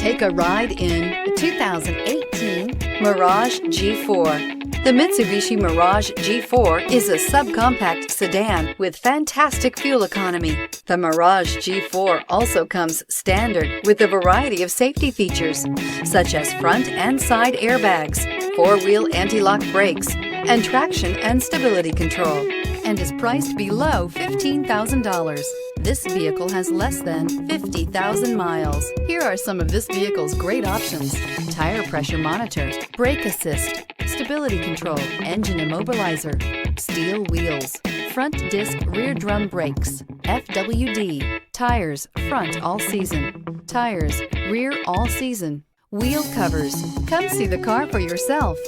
Take a ride in the 2018 Mirage G4. The Mitsubishi Mirage G4 is a subcompact sedan with fantastic fuel economy. The Mirage G4 also comes standard with a variety of safety features, such as front and side airbags, four-wheel anti-lock brakes, and traction and stability control, and is priced below $15,000. This vehicle has less than 50,000 miles. Here are some of this vehicle's great options: tire pressure monitor, brake assist, stability control, engine immobilizer, steel wheels, front disc rear drum brakes, FWD, tires front all season, tires rear all season, wheel covers. Come see the car for yourself.